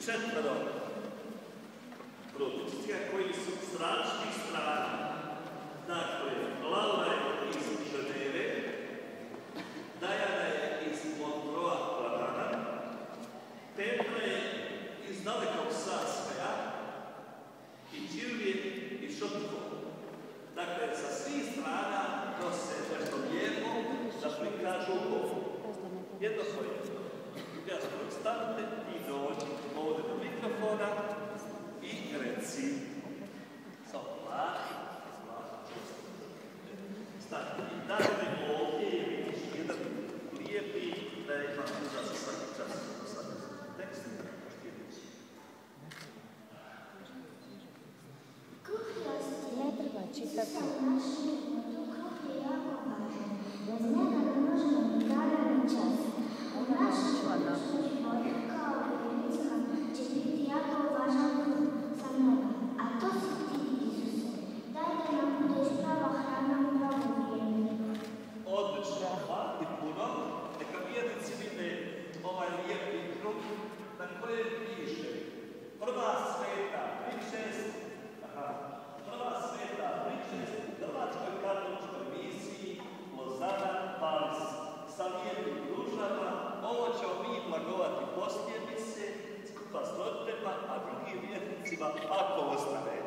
4 produkcija koji su s različitih strana. Dakle, Laura je iz Ženeve, Dajana je iz Montreux Plavana, Petra je iz dalekog Sasveja i Đilje iz Šotkova. Dakle, sa svih strana nose nešto lijepo da prikažu Bogu. Jedno koje ja stanite i dođi ovdje do mikrofona i reci sa vlaki, stanite i dalje ovdje je vidiš jedan lijepi da je imam za svaki čas tekst. Ne treba čitati. Odlično, hvala ti puno. Neka vjernici vide ovaj lijepi krug na kojem piše prva sveta pričest, Hrvatskoj katoličkoj misiji Lozana Palis sa lijepim ružama. Ovo ćemo mi blagovati poslije mise skupa s roditeljima, a drugim vjernicima ako ostane.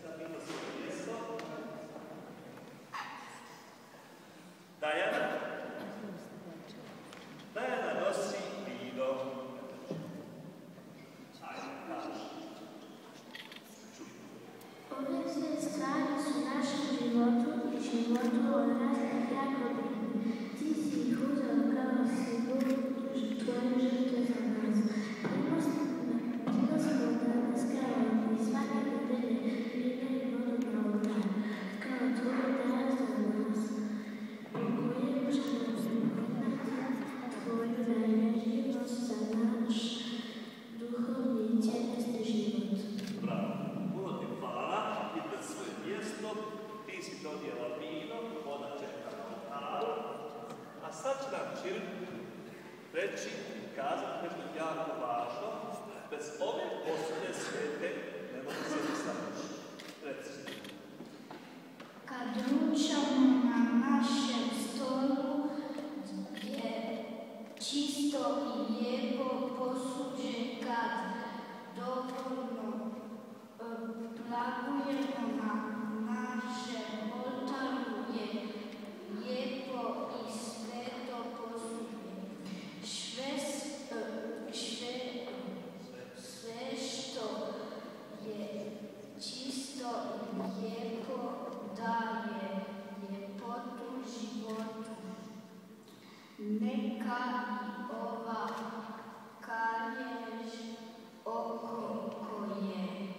Zabimo se u mjesto. Dajana nosi vino. Ajde, kaži. Ove sve stvari su našem životu i životu odraslih jako bitne. Ti si ih uzeo kao simbol tvoje žrtve za nas. Imao smo danas kao i svake nedelje vina i vodu na oltar, kao tvoj dar za nas, u kojem ćemo imati tvoju najvjernjivost za naš duhovni i tjelesni život. Bravo. Puno ti hvala. Idete svoje mjesto. Ti si donijela vino, voda čeka na oltaru. A sad će nam Čil reći i kazati nešto jako važno. Bez ove posude svete ne može se ni samoći. Reci. Kad ručamo na našem stolu je čisto i lijepo posuđe, kad dovoljno blagujemo na našem oltaru je lijepo i sveto posuđe. Sve što je čisto i lijepo daje ljepotu životu. Neka i ova kaljež oko koje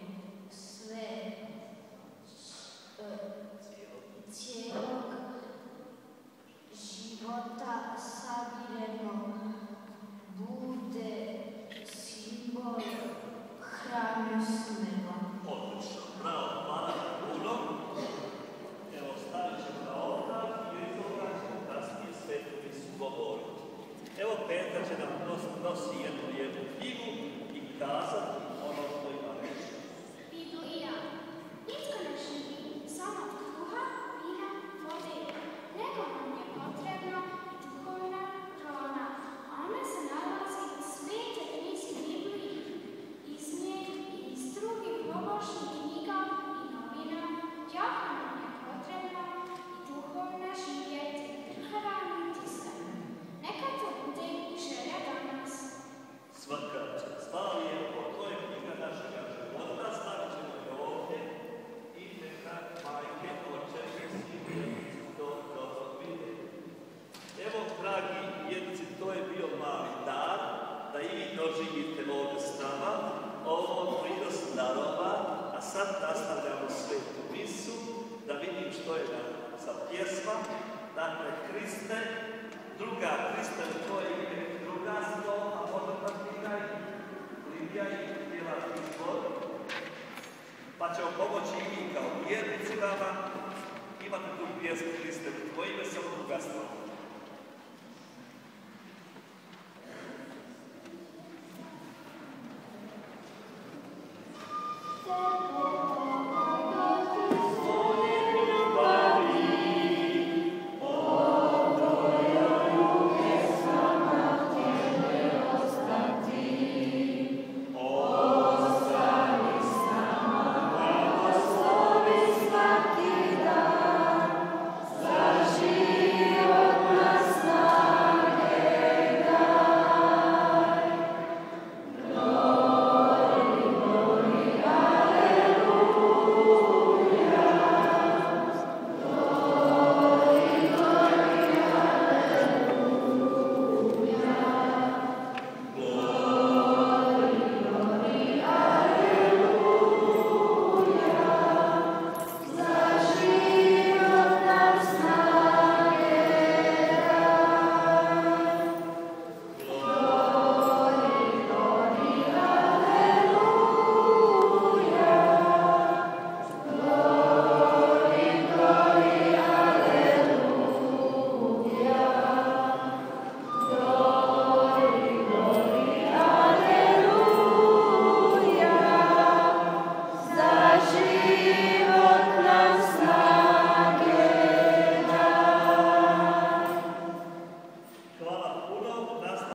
sve cijelog života sabireno bude simbol hrane s neba. Odlično. Bravo. Hvala puno. Evo, stavit ćemo na oltar i iz toga ćemo kasnije svetu misu govoriti. Evo, Petra će nam nosi jednu lijepu knjigu i kazati ono što ima reći. Idu i ja. Nitko ne živi samo od kruha, vina, vode, nego nam je potrebno i duhovna hrana. Ona se nalazi u svete knjizi Bibliji, iz nje i iz drugih pobožnih knjiga i novina. Jako nam je potrebno i duhovna živjeti, prehraniti se. Neka to bude i želja danas. Svaka čast. Hvala lijepo. To je knjiga našega života. Stavit ćemo je ovdje i neka majke očeše svi vjernici to dobro vide. Evo, dragi vjernici, to je bio mali dar da i vi doživite ovdje s nama ovo prinos darova, a sad nastavljamo svetu misu da vidim što je za pjesma. Dakle, Kriste, druga Kriste, to je ime druga sto, a potom Martina i Lidija i htjela izbor. Pa ćemo pomoći i mi kao vjernici vama. Imate tu pjesmu Kriste, tvoje ime sam druga sto.